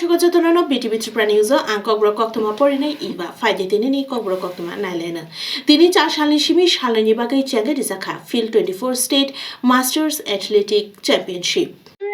Shikojotono BTV Tripura News ang Kogbro Koktuma Porinay Iba Faide Tinini Kogbro Koktuma Nailena. Tini 4 সালের শিমি শালনি বাগাই চ্যাঙ্গে রিজাখা field 24 state masters athletic championship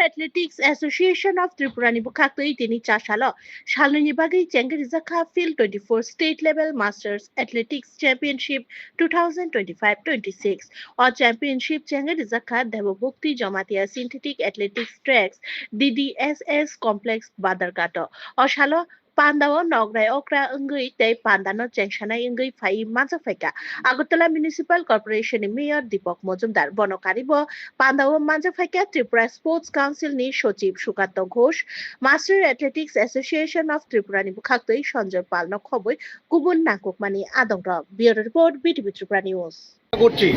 Athletics Association of Tripura ni bukaktoi tini 4 salo shalni bagai চ্যাঙ্গে রিজাখা field 24 state level masters athletics championship 2025-26 or championship চ্যাঙ্গে রিজাখা দেবভক্তি Jamatia synthetic athletics tracks DDSS complex Badharghat or salo Pandawa Nograi Okra Ungui Te Pandano Chengshana Ungui Fai Manzafeka Agutala Municipal Corporation Mayor Dipok Mojumdar Bono Karibo Pandawa Manzafeka Tripura Sports Council ni Shochib Shukato Ghosh Master Athletics Association of Tripura ni Bukhaktoi Sanjay Pal no khoboi Kubun Nakukmani Adongra Bureau Report BTV Tripura News করছি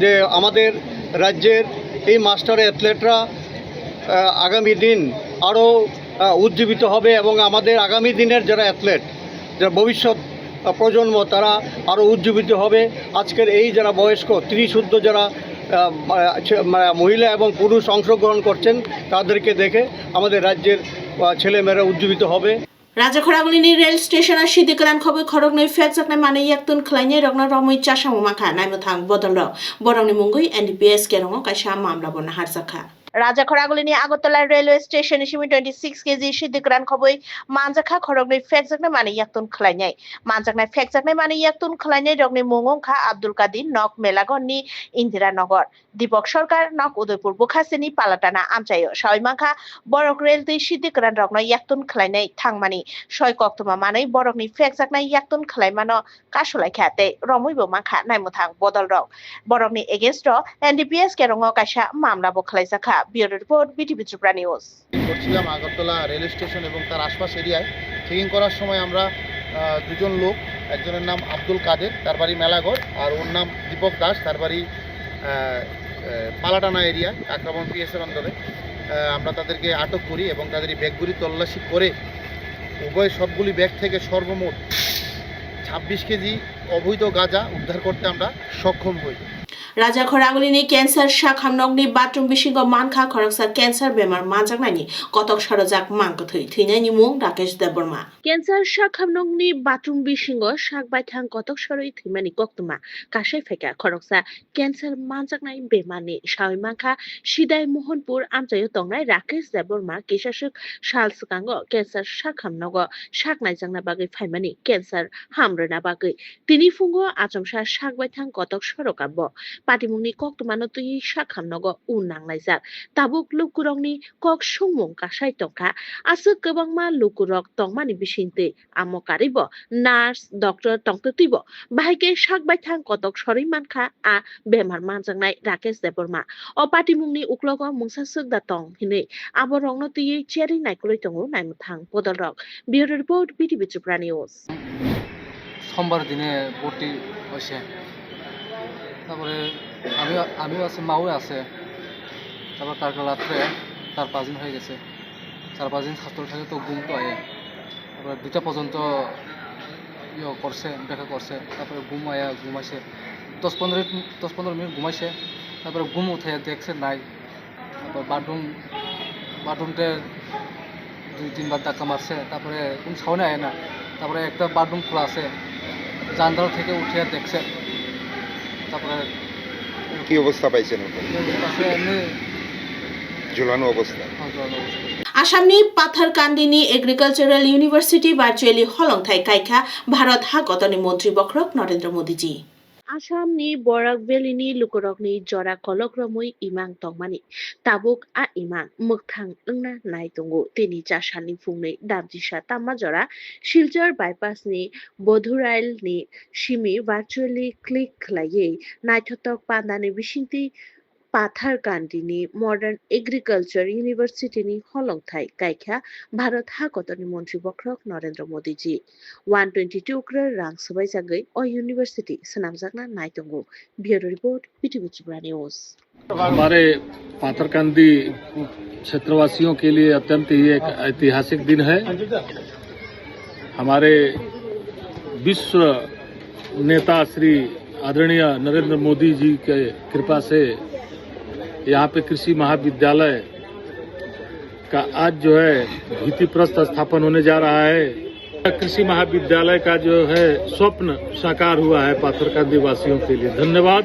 যে আমাদের রাজ্যের এই master অ্যাথলেটরা আগামী দিন আরও উজ্জীবিত হবে এবং আমাদের আগামী দিনের যারা অ্যাথলেট যারা ভবিষ্যৎ প্রজন্ম তারা আরও উজ্জীবিত হবে। আজকের এই যারা বয়স্ক 30 ঊর্ধ্ব যারা মহিলা এবং পুরুষ অংশগ্রহণ করছেন তাদেরকে দেখে আমাদের রাজ্যের ছেলেমেয়েরা উজ্জীবিত হবে। Raja Khoragulini rail station a Shidikaran Khobe Khorognoi Fexak na Mane Yaktun Klanya Rogna Romoi Chashamaka Naimotang Bodonro Boroni Mungui NDPS Kerongo Kasha Mamla Bona Harsaka Raja Khoragulini Agotola railway station Shimi 26 kg Shidikaran Khoboi Manjaka Khorognoi Fexak na Mane Yaktun Klanya Manjak na Fexak na Mane Yaktun Klanya Rogni Mungongka Abdul Kadir Nok Melagoni Indira Nogor Dipok Sarkar Nok Udaipur Bukhasini Palatana Amchayo Shaimaka Borok rail the Shidikaran Rogna Yaktun Klanya Thangmani Shoi Koktuma Mane Borokni Fexak na Yaktun Klaimano Kasholai Khate Romuibo Maka Naimotang Bodol Rog Borokni against NDPS Kerongo Kasha Mamla Boklaisaka Bureau Report BTV Tripura News করছিলাম Agartala rail station এবং তার আশপাশ এরিয়ায় checking করার সময় আমরা দুজন লোক একজনের নাম আব্দুল কাদের তার বাড়ি মেলাগড় আর ওর নাম দীপক দাস তার বাড়ি পালাটানা এরিয়া আক্রমণ পিএসের অঞ্চলে আমরা তাদেরকে আটক করি এবং তাদের এই ব্যাগগুলি তল্লাশি করে উভয় সবগুলি ব্যাগ থেকে সর্বমোট 26 কেজি অবৈধ গাঁজা উদ্ধার করতে আমরা সক্ষম হই। Raja Khoragulini Cancer Shakham Nogni Bathroom Bishingo Manka Khoroksa Cancer Bemar Manjaknani Kotok Sharojak Mankothui Thinani Mung Rakesh Deborma Cancer Shakham Nogni Bathroom Bishingo Shak Baithang Kotok Sharoi Thimani Koktuma Kashai Feka Khoroksa Cancer Manjaknai Bemani Shawi Manka Shidai Mohanpur Amchayo Tongnai Rakesh Deborma Kishashuk Shalsukango Cancer Shakham Nogo Shaknai Jangna Bagai Faimani Cancer Hamrena Bagai Tini Fungo Achomsha Shak Baithang Kotok Sharokabo Patimungni kok tumano tui shakham nogo unang laizak tabuk lukurongni kok sungmung kasai tongka asuk kebangma lukurok tongmani bisinte amokaribo nurse doctor tongtutibo bahike shak baithang kotok sori mankha a bemar manjangnai Rakesh Deborma o patimungni uklogo mungsasuk da tong hine aborongno tui cheri naikuloi tongo naimthang podolrok Bureau Report BTV Tripura News সোমবার দিনে ভর্তি হয়েছে তারপরে আমিও আছে মাও আছে তারপর কালকে রাত্রে 4-5 দিন হয়ে গেছে 4-5 দিন ছাত্র থাকে তো ঘুম তো আয়ে তারপরে 2টা পর্যন্ত করছে দেখা করছে তারপরে ঘুমাইছে 10-15 মিনিট ঘুমাইছে তারপরে ঘুম উঠে দেখছে নাই তারপর বাথরুমটা 2-3 বার ধাক্কা মারছে তারপরে কোন সাউন্ড আয় না তারপরে একটা বাথরুম খোলা আছে জানলা থেকে উঠে দেখছে তারপরে কি অবস্থা পাইছেন ঝুলানো অবস্থা আসামনি পাথারকান্দিনি এগ্রিকালচারাল ইউনিভার্সিটি ভার্চুয়ালি হলংথাই কাইখা ভারত হাগতনি মন্ত্রী বক্রক নরেন্দ্র মোদীজি Asamni Borak Velini Lukorokni Jora Kolokromui Imang Tongmani Tabuk a Imang Mukthang Ungna Naitungu Tini Chashani Fungni Damjisha Tamajora Shilchar Bypass ni Bodhurail ni Shimi virtually click Laye Naithotok Pandani Vishinti Patharkandini Modern Agriculture University ni Holongthai Kaikha Bharat Hakotoni Montri Bokrok Narendra Modi ji 122 crore rang sabai jagai o university sanamjakna naitongo Bureau Report BTV Tripura News हमारे पाथरकांदी क्षेत्रवासियों के लिए अत्यंत ही एक ऐतिहासिक दिन है। हमारे विश्व नेता श्री आदरणीय नरेंद्र मोदी जी के कृपा से यहाँ पे कृषि महाविद्यालय का आज जो है भित्ति प्रस्तर स्थापन होने जा रहा है। कृषि महाविद्यालय का जो है स्वप्न साकार हुआ है पाथरकांदी वासियों के लिए। धन्यवाद।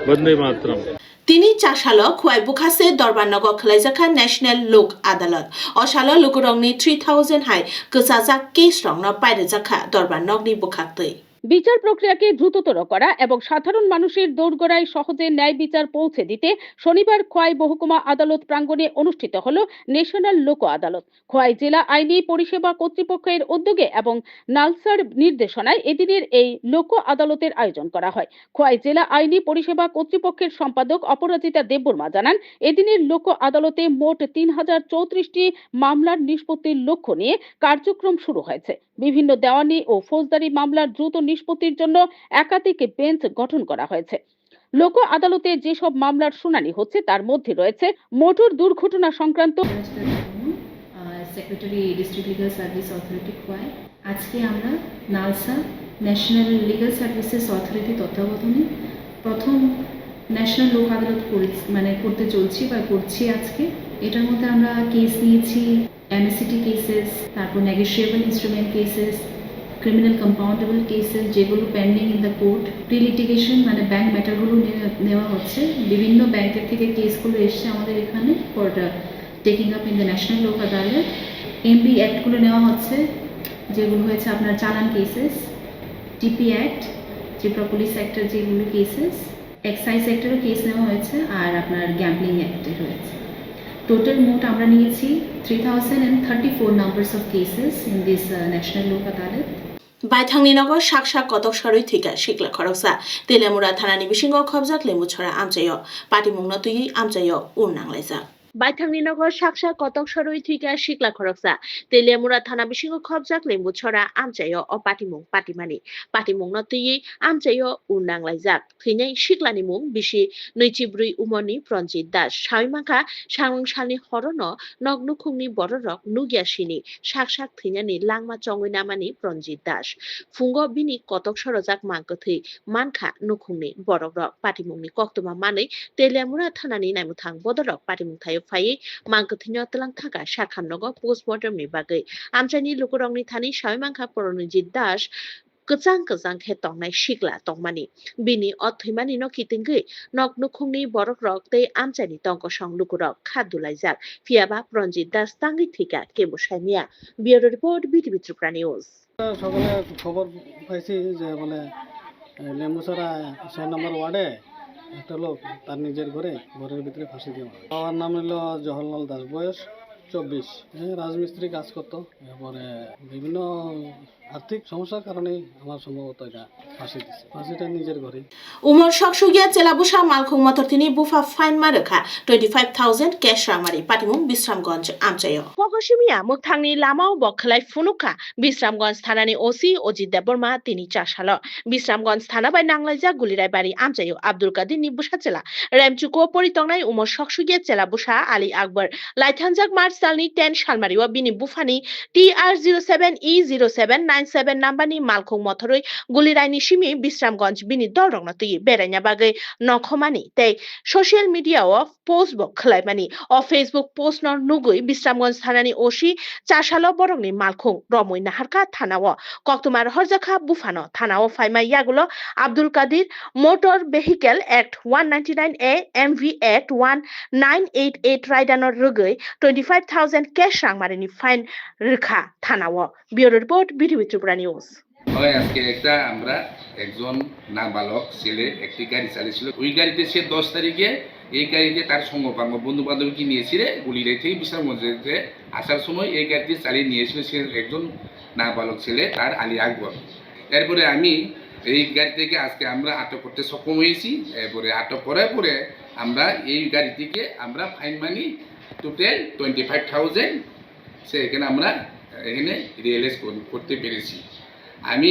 वंदे मातरम। তিনি চাশাল খুয়াই বুখাসে দরবারনগর খলাইজাখা ন্যাশনাল লোক আদালত অশাল লুকুরংনি 3000 হাই গোসাজাক কেস রং পাইরে জাখা দরবারনগনি বুখাক্তই বিচার প্রক্রিয়াকে দ্রুততর করা এবং সাধারণ মানুষের দোরগোড়ায় সহজে ন্যায় বিচার পৌঁছে দিতে শনিবার খোয়াই মহকুমা আদালত প্রাঙ্গণে অনুষ্ঠিত হল ন্যাশনাল লোক আদালত। খোয়াই জেলা আইনি পরিষেবা কর্তৃপক্ষের উদ্যোগে এবং নালসার নির্দেশনায় এদিনের এই লোক আদালতের আয়োজন করা হয়। খোয়াই জেলা আইনি পরিষেবা কর্তৃপক্ষের সম্পাদক অপরাজিতা দেববর্মা জানান, এদিনের লোক আদালতে মোট 3034টি মামলার নিষ্পত্তির লক্ষ্য নিয়ে কার্যক্রম শুরু হয়েছে। বিভিন্ন দেওয়ানি ও ফৌজদারি মামলার দ্রুত নিষ্পত্তির জন্য একাধিক বেঞ্চ গঠন করা হয়েছে। লোক আদালতে যেসব মামলার শুনানি হচ্ছে তার মধ্যে রয়েছে মোটর দুর্ঘটনা সংক্রান্ত। Secretary district legal service authority Khowai. আজকে আমরা NALSA national legal services authority তত্ত্বাবধানে প্রথম ন্যাশনাল লোক আদালত করতে চলছি বা করছি আজকে। এটার মধ্যে আমরা কেস নিয়েছি এমএসিটি কেসেস, তারপর negotiable instrument cases, criminal compoundable cases যেগুলো pending in the court, pre litigation মানে ব্যাংক ম্যাটারগুলো নেওয়া হচ্ছে। বিভিন্ন ব্যাংকের থেকে কেসগুলো এসছে আমাদের এখানে for taking up in the national Lok Adalat. MP অ্যাক্টগুলো নেওয়া হচ্ছে যেগুলো হয়েছে আপনার চালান কেসেস, টিপি অ্যাক্ট, ত্রিপুরা পুলিশ অ্যাক্টের যেগুলো কেসেস, এক্সাইজ অ্যাক্টেরও কেস নেওয়া হয়েছে, আর আপনার গ্যাম্বলিং অ্যাক্টের হয়েছে। টোটাল মোট আমরা নিয়েছি 3034 numbers of cases in this national লোক আদালত। বাইথাংনি নগর শাকশাক কতক সরই থিকা শিকলা খরকসা তেলেমুরা থানানি বিসিঙ্গ খবজাক লেমুছড়া আমচাইয় পাটিমুংন তুই আমচাইয় উননাংলাইজা বাইথাংনি নগর শাকশাক কতক সরই থিকা শিকলা খরকসা তেলেমুরা থানা বিসিঙ্গ খবজাক লেমুছড়া আমচাইয় অ পাটিমুং পাটিমানি পাটিমুংন তুই আমচাইয় উননাংলাইজাক থিনাই শিকলানি মুং বিসি নৈচিব্রুই উমনি প্রঞ্জিত দাস সাইমাখা সাংসালনি হরন নগ্নখুংনি বড়রক নুগিয়াসিনি শাকশাক থিনানি লাংমা চঙ্গইনামানি প্রঞ্জিত দাস ফুঙ্গ বিনি কতক সরজাক মাংকথৈ মানখা নুখুংনি বড়রক পাটিমুংনি কক্তমা মাनै তেলেমুরা থানানি নাইমুথাং বদরক পাটিমুং থাই ফাই মাংকথিनो तलां थाका शाखामनग पोस्टमर्टमनि बागै आमचाइनि लुकुरंनि थानि साइमांखा परनजित दास गोजां हे तंनाय शिकला तंमानि बिनि अथैमानि न कितिंगै नगनुखुंनि बरक रक तै आमचाइनि तंक सं लुकुरक खादुलाइजाक फियाबा प्रनजित दास तांगि थिका केबुसाइमिया बिउरो रिपोर्ट बीटीवी त्रिपुरा निউজ। সকালে খবর পাইছি যে বলে লেমুছড়া 6 নম্বর ওয়ার্ডে একটা লোক তার নিজের ঘরের ভিতরে ফাঁসি দেওয়া। বাবার নাম হলো জওহরলাল দাস, বয়স 24। রাজমিস্ত্রি কাজ করতো। এরপরে বিভিন্ন আর্থিক সমস্যার কারণে আমার সম্ভবত এটা ফাঁসি দিচ্ছে। ফাঁসিটা নিজের ঘরে। উমর সকসুগিয়া চেলাবুসা মালখুং মথরতিনি বুফা ফাইন মারখা 25000 ক্যাশ রামারি পাটিমুং বিশ্রামগঞ্জ আমচাইয় পগসিমিয়া মুথাংনি লামাও বখলাই ফুনুকা বিশ্রামগঞ্জ থানানি ওসি অজিত দেববর্মা তিনি চাশাল বিশ্রামগঞ্জ থানা বাই নাংলাইজা গুলিরাই বাড়ি আমচাইয় আব্দুল কাদির নিবুসা চেলা রেমচুকো পরিতংনাই উমর সকসুগিয়া চেলাবুসা আলী আকবর লাইথানজাক মার্চ সালনি 10 সালমারিওয়া বিনি বুফানি TR07E0797 নাম্বারনি মালখুং মথরই গুলিরাইনি সিমি বিশ্রামগঞ্জ বিনি দলরংনা তুই বেরাইনা বাগৈ নখমানি তাই সোশ্যাল মিডিয়া ও পোস্ট বক খলাইমানি ও ফেসবুক পোস্ট নর নুগুই বিশ্রামগঞ্জ থানানি ওসি চাশাল বরংনি মালখুং রমই নাহারকা থানাও কক্তমার হরজাখা বুফানো থানাও ফাইমা ইয়াগুলো Abdul Kadir motor vehicle act 199A MV act 1988 রাইডানর রগৈ 25000 ক্যাশ রাংমারিনি ফাইন রেখা থানাও। Bureau report BTV Tripura news. আজকে একটা আমরা একজন নাবালক ছেলে একটি গাড়ি চালিয়েছিল। ওই গাড়িতে সে 10 তারিখে এই গাড়িতে তার সঙ্গপাঙ্গ বন্ধু বান্ধবকে নিয়েছিল গুলিরাই থেকে বিশ্রামগঞ্জে আসার সময় এই গাড়িটি চালিয়ে নিয়েছিল সে একজন নাবালক ছেলে তার আলী আকবর। এরপরে আমি এই গাড়ি থেকে আজকে আমরা আটক করতে সক্ষম হয়েছি। এরপরে আটক করার পরে আমরা এই গাড়িটিকে আমরা ফাইন মানি টোটাল 25000 সে এখানে আমরা এখানে রিয়েলাইজ করতে পেরেছি। আমি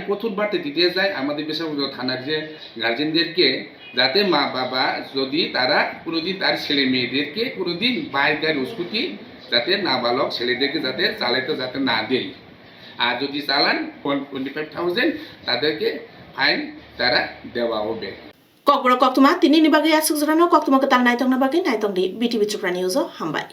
কঠোর বার্তা দিতে চাই আমাদের বেসরকারি থানার যে গার্জেনদেরকে, যাতে মা বাবা যদি তারা কোনোদিন তার ছেলে মেয়েদেরকে কোনোদিন বাইক গাড়ি স্কুটি যাতে নাবালক ছেলেদেরকে যাতে চালাতে যাতে না দেয়। আর যদি চালান 25000 তাদেরকে ফাইন তারা দেওয়া হবে। ককবর কক্তমা তিনি নিবাগে আসুক জরানো কক্তমাকে তাল নাইতং না বাগে নাইতং দি বিটিভি ত্রিপুরা নিউজ হামবাই।